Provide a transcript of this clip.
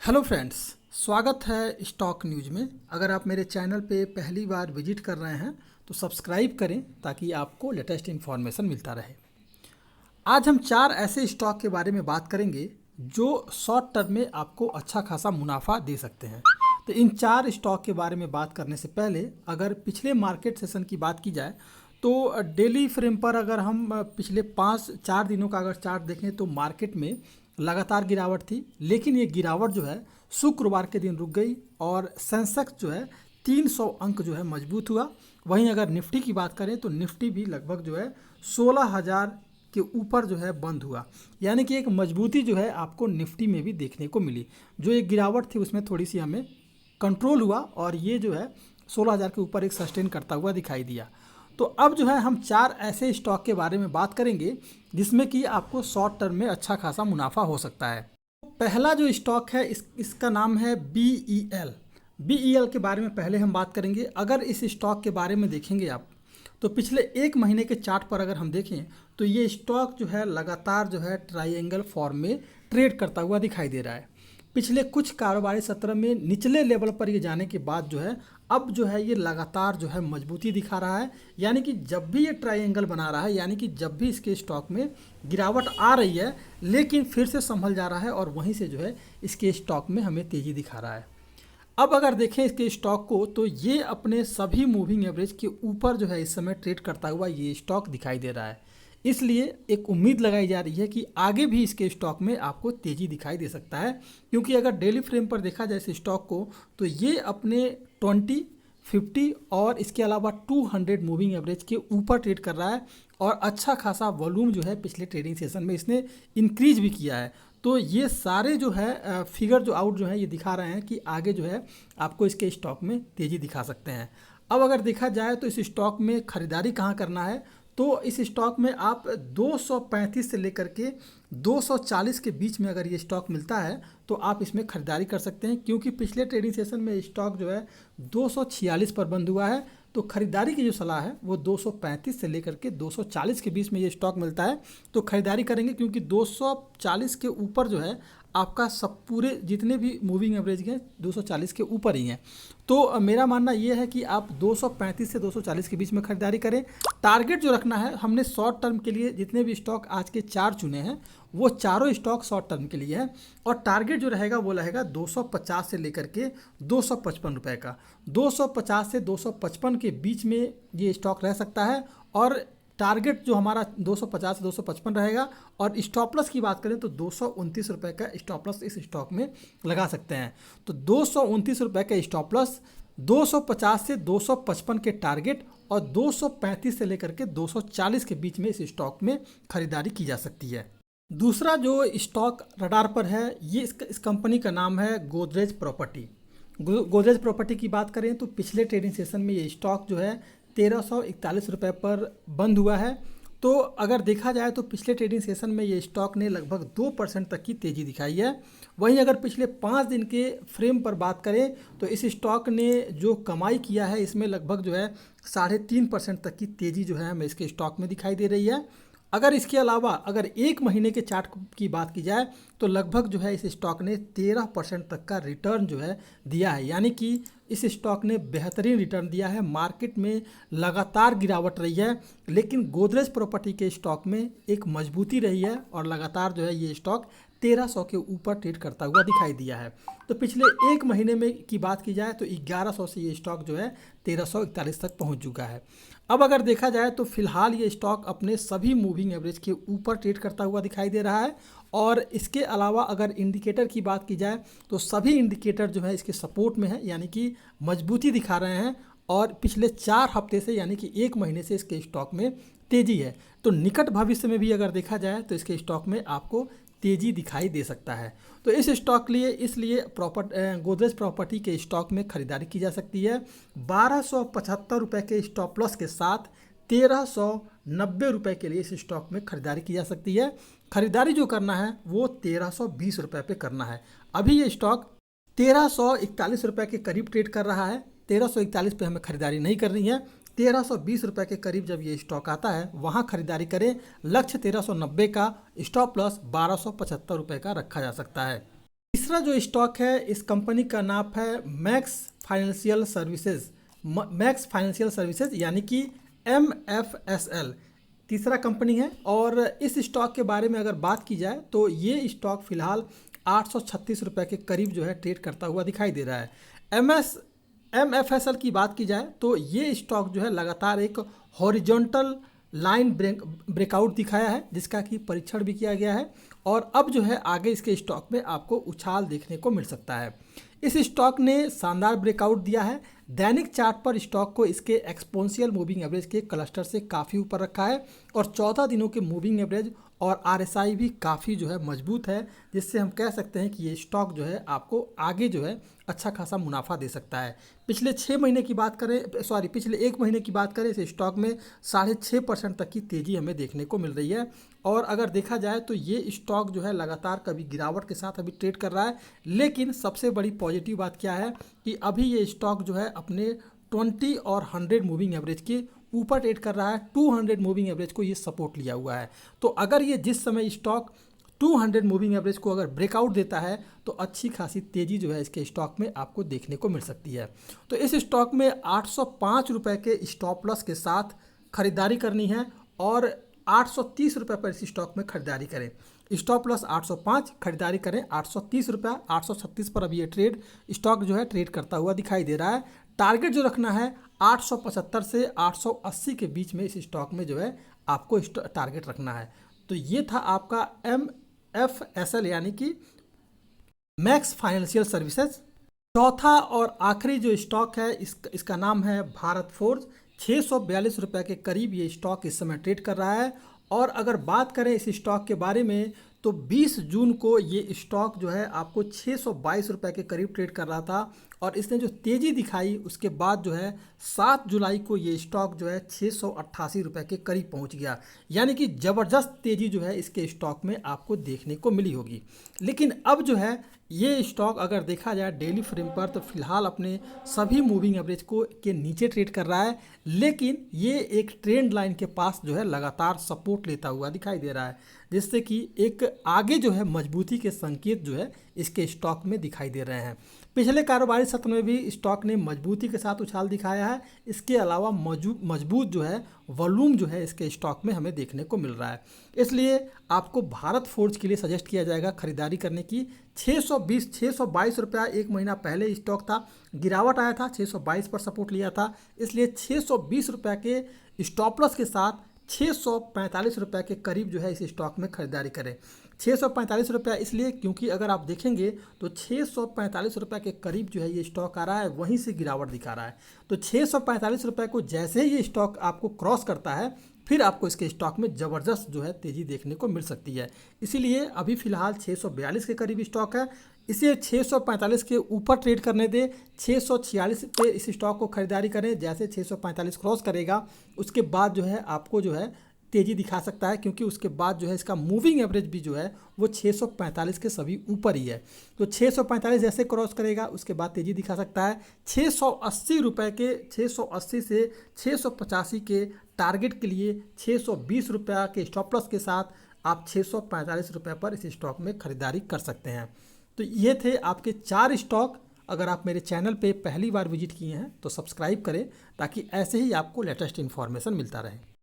Hello friends, स्वागत है stock news में। अगर आप मेरे चैनल पे पहली बार विजिट कर रहे हैं तो सब्सक्राइब करें ताकि आपको लेटेस्ट इन्फॉर्मेशन मिलता रहे। आज हम 4 ऐसे स्टॉक के बारे में बात करेंगे जो शॉर्ट टर्म में आपको अच्छा खासा मुनाफा दे सकते हैं। तो इन 4 स्टॉक के बारे में बात करने से पहले अगर पिछले मार्केट सेशन की बात की जाए तो डेली फ्रेम पर अगर हम पिछले 5-4 दिनों का अगर चार्ट देखें तो मार्केट में लगातार गिरावट थी, लेकिन ये गिरावट जो है शुक्रवार के दिन रुक गई और सेंसेक्स जो है 300 अंक जो है मजबूत हुआ। वहीं अगर निफ्टी की बात करें तो निफ्टी भी लगभग जो है 16,000 के ऊपर जो है बंद हुआ, यानी कि एक मजबूती जो है आपको निफ्टी में भी देखने को मिली। जो एक गिरावट थी उसमें थोड़ी सी हमें कंट्रोल हुआ और ये जो है 16,000 के ऊपर एक सस्टेन करता हुआ दिखाई दिया। तो अब जो है हम 4 ऐसे स्टॉक के बारे में बात करेंगे जिसमें कि आपको शॉर्ट टर्म में अच्छा खासा मुनाफा हो सकता है। पहला जो स्टॉक है इसका नाम है BEL। BEL के बारे में पहले हम बात करेंगे। अगर इस स्टॉक के बारे में देखेंगे आप तो पिछले 1 महीने के चार्ट पर अगर हम देखें तो ये स्टॉक जो है लगातार जो है ट्रायंगल फॉर्म में ट्रेड करता हुआ दिखाई दे रहा है। पिछले कुछ कारोबारी सत्र में निचले लेवल पर ये जाने के बाद जो है अब जो है ये लगातार जो है मजबूती दिखा रहा है, यानी कि जब भी ये ट्रायंगल बना रहा है, यानी कि जब भी इसके स्टॉक में गिरावट आ रही है लेकिन फिर से संभल जा रहा है और वहीं से जो है इसके स्टॉक में हमें तेज़ी दिखा रहा है। अब अगर देखें इसके स्टॉक को तो ये अपने सभी मूविंग एवरेज के ऊपर जो है इस समय ट्रेड करता हुआ ये स्टॉक दिखाई दे रहा है। इसलिए एक उम्मीद लगाई जा रही है कि आगे भी इसके स्टॉक में आपको तेज़ी दिखाई दे सकता है, क्योंकि अगर डेली फ्रेम पर देखा जाए इस स्टॉक को तो ये अपने 20, 50 और इसके अलावा 200 मूविंग एवरेज के ऊपर ट्रेड कर रहा है और अच्छा खासा वॉल्यूम जो है पिछले ट्रेडिंग सेशन में इसने इंक्रीज भी किया है। तो ये सारे जो है फिगर जो आउट जो है ये दिखा रहे हैं कि आगे जो है आपको इसके स्टॉक में तेज़ी दिखा सकते हैं। अब अगर देखा जाए तो इस स्टॉक में ख़रीदारी कहाँ करना है तो इस स्टॉक में आप 235 से लेकर के 240 के बीच में अगर ये स्टॉक मिलता है तो आप इसमें ख़रीदारी कर सकते हैं, क्योंकि पिछले ट्रेडिंग सेशन में स्टॉक जो है 246 पर बंद हुआ है। तो ख़रीदारी की जो सलाह है वो 235 से लेकर के 240 के बीच में ये स्टॉक मिलता है तो ख़रीदारी करेंगे, क्योंकि 240 के ऊपर जो है आपका सब पूरे जितने भी मूविंग एवरेज हैं 240 के ऊपर ही हैं। तो मेरा मानना ये है कि आप 235 से 240 के बीच में ख़रीदारी करें। टारगेट जो रखना है, हमने शॉर्ट टर्म के लिए जितने भी स्टॉक आज के 4 चुने हैं वो चारों स्टॉक शॉर्ट टर्म के लिए है और टारगेट जो रहेगा वो रहेगा 250 से लेकर के 255 रुपये का। 250 से 255 के बीच में ये स्टॉक रह सकता है और टारगेट जो हमारा 250 से 255 रहेगा। और स्टॉप लॉस की बात करें तो 229 रुपये का स्टॉप लॉस इस स्टॉक में लगा सकते हैं। तो 229 रुपये का स्टॉप लॉस, 250 से 255 के टारगेट और 235 से लेकर के 240 के बीच में इस स्टॉक में खरीदारी की जा सकती है। दूसरा जो स्टॉक रडार पर है ये इस कंपनी का नाम है गोदरेज प्रॉपर्टी। गोदरेज प्रॉपर्टी की बात करें तो पिछले ट्रेडिंग सेशन में ये स्टॉक जो है 1341 रुपये पर बंद हुआ है। तो अगर देखा जाए तो पिछले ट्रेडिंग सेशन में ये स्टॉक ने लगभग 2% तक की तेज़ी दिखाई है। वहीं अगर पिछले 5 दिन के फ्रेम पर बात करें तो इस स्टॉक ने जो कमाई किया है इसमें लगभग जो है 3.5% तक की तेज़ी जो है हमें इसके स्टॉक में दिखाई दे रही है। अगर इसके अलावा अगर 1 महीने के चार्ट की बात की जाए तो लगभग जो है इस स्टॉक ने 13% तक का रिटर्न जो है दिया है, यानी कि इस स्टॉक ने बेहतरीन रिटर्न दिया है। मार्केट में लगातार गिरावट रही है लेकिन गोदरेज प्रॉपर्टी के स्टॉक में एक मजबूती रही है और लगातार जो है ये स्टॉक 1300 के ऊपर ट्रेड करता हुआ दिखाई दिया है। तो पिछले 1 महीने में की बात की जाए तो 1100 से ये स्टॉक जो है 1341 तक पहुंच चुका है। अब अगर देखा जाए तो फिलहाल ये स्टॉक अपने सभी मूविंग एवरेज के ऊपर ट्रेड करता हुआ दिखाई दे रहा है और इसके अलावा अगर इंडिकेटर की बात की जाए तो सभी इंडिकेटर जो है इसके सपोर्ट में है, यानी कि मजबूती दिखा रहे हैं और पिछले 4 हफ्ते से यानी कि 1 महीने से इसके स्टॉक में तेज़ी है। तो निकट भविष्य में भी अगर देखा जाए तो इसके स्टॉक में आपको तेज़ी दिखाई दे सकता है। तो इस स्टॉक लिए इसलिए गोदरेज प्रॉपर्टी के स्टॉक में खरीदारी की जा सकती है। 1275 रुपये के स्टॉप लॉस के साथ 1390 रुपये के लिए इस स्टॉक में खरीदारी की जा सकती है। खरीदारी जो करना है वो 1320 रुपये पे करना है। अभी ये स्टॉक 1341 रुपये के करीब ट्रेड कर रहा है। 1341 पे हमें खरीदारी नहीं करनी है। 1320 रुपये के करीब जब ये स्टॉक आता है वहाँ खरीदारी करें। लक्ष्य 1390 का, स्टॉप लॉस 1275 रुपये का रखा जा सकता है। तीसरा जो स्टॉक है इस कंपनी का नाम है max financial services. Max financial services यानी कि MFSL तीसरा कंपनी है। और इस स्टॉक के बारे में अगर बात की जाए तो ये स्टॉक फिलहाल 836 रुपये के करीब जो है ट्रेड करता हुआ दिखाई दे रहा है। MFSL की बात की जाए तो ये स्टॉक जो है लगातार एक हॉरिजॉन्टल लाइन ब्रेकआउट दिखाया है, जिसका कि परीक्षण भी किया गया है और अब जो है आगे इसके स्टॉक में आपको उछाल देखने को मिल सकता है। इस स्टॉक ने शानदार ब्रेकआउट दिया है। दैनिक चार्ट पर स्टॉक को इसके एक्सपोनेंशियल मूविंग एवरेज के क्लस्टर से काफ़ी ऊपर रखा है और 14 दिनों के मूविंग एवरेज और RSI भी काफ़ी जो है मजबूत है, जिससे हम कह सकते हैं कि ये स्टॉक जो है आपको आगे जो है अच्छा खासा मुनाफा दे सकता है। पिछले 1 महीने की बात करें इस स्टॉक में 6.5% तक की तेज़ी हमें देखने को मिल रही है। और अगर देखा जाए तो ये स्टॉक जो है लगातार कभी गिरावट के साथ अभी ट्रेड कर रहा है, लेकिन सबसे बड़ी पॉजिटिव बात क्या है कि अभी ये स्टॉक जो है अपने 20 और 100 मूविंग एवरेज के ऊपर ट्रेड कर रहा है। 200 मूविंग एवरेज को ये सपोर्ट लिया हुआ है। तो अगर ये जिस समय स्टॉक 200 मूविंग एवरेज को अगर ब्रेकआउट देता है तो अच्छी खासी तेज़ी जो है इसके स्टॉक में आपको देखने को मिल सकती है। तो इस स्टॉक में 805 रुपये के स्टॉप लॉस के साथ खरीदारी करनी है और 830 रुपये पर इस स्टॉक में खरीदारी करें। स्टॉप लॉस 805, खरीदारी करें 830 रुपये। 836 पर अभी ये स्टॉक जो है ट्रेड करता हुआ दिखाई दे रहा है। टारगेट जो रखना है 875 से 880 के बीच में इस स्टॉक में जो है आपको टारगेट रखना है। तो ये था आपका MFSL यानी कि मैक्स फाइनेंशियल सर्विसेज। चौथा और आखिरी जो स्टॉक है इसका नाम है भारत फोर्ज। 642 रुपये के करीब ये स्टॉक इस समय ट्रेड कर रहा है। और अगर बात करें इस स्टॉक के बारे में तो 20 जून को ये स्टॉक जो है आपको 622 रुपये के करीब ट्रेड कर रहा था और इसने जो तेज़ी दिखाई उसके बाद जो है 7 जुलाई को ये स्टॉक जो है 688 रुपये के करीब पहुंच गया। यानी कि ज़बरदस्त तेज़ी जो है इसके स्टॉक में आपको देखने को मिली होगी। लेकिन अब जो है ये स्टॉक अगर देखा जाए डेली फ्रेम पर तो फिलहाल अपने सभी मूविंग एवरेज के नीचे ट्रेड कर रहा है, लेकिन ये एक ट्रेंड लाइन के पास जो है लगातार सपोर्ट लेता हुआ दिखाई दे रहा है, जिससे कि एक आगे जो है मजबूती के संकेत जो है इसके स्टॉक में दिखाई दे रहे हैं। पिछले कारोबारी सत्र में भी स्टॉक ने मजबूती के साथ उछाल दिखाया है। इसके अलावा मजबूत जो है वॉल्यूम जो है इसके स्टॉक में हमें देखने को मिल रहा है। इसलिए आपको भारत फोर्ज के लिए सजेस्ट किया जाएगा खरीदारी करने की। 622 रुपया 1 महीना पहले स्टॉक था, गिरावट आया था, 622 पर सपोर्ट लिया था। इसलिए 620 रुपये के स्टॉप लॉस के साथ 645 रुपये के करीब जो है इस स्टॉक में खरीदारी करें। 645 रुपया इसलिए क्योंकि अगर आप देखेंगे तो 645 रुपये के करीब जो है ये स्टॉक आ रहा है, वहीं से गिरावट दिखा रहा है। तो 645 रुपये को जैसे ही ये स्टॉक आपको क्रॉस करता है फिर आपको इसके स्टॉक में ज़बरदस्त जो है तेज़ी देखने को मिल सकती है। इसीलिए अभी फ़िलहाल 642 के करीब स्टॉक है, इसे 645 के ऊपर ट्रेड करने दें। 646 पे इस स्टॉक को खरीदारी करें। जैसे 645 क्रॉस करेगा उसके बाद जो है आपको जो है तेज़ी दिखा सकता है, क्योंकि उसके बाद जो है इसका मूविंग एवरेज भी जो है वो 645 के सभी ऊपर ही है। तो 645 जैसे क्रॉस करेगा उसके बाद तेज़ी दिखा सकता है। 680 रुपये के 680 से 685 के टारगेट के लिए 620 रुपया के स्टॉप लॉस के साथ आप 645 रुपये पर इस स्टॉक में खरीदारी कर सकते हैं। तो ये थे आपके 4 स्टॉक। अगर आप मेरे चैनल पे पहली बार विजिट किए हैं तो सब्सक्राइब करें ताकि ऐसे ही आपको लेटेस्ट इन्फॉर्मेशन मिलता रहे।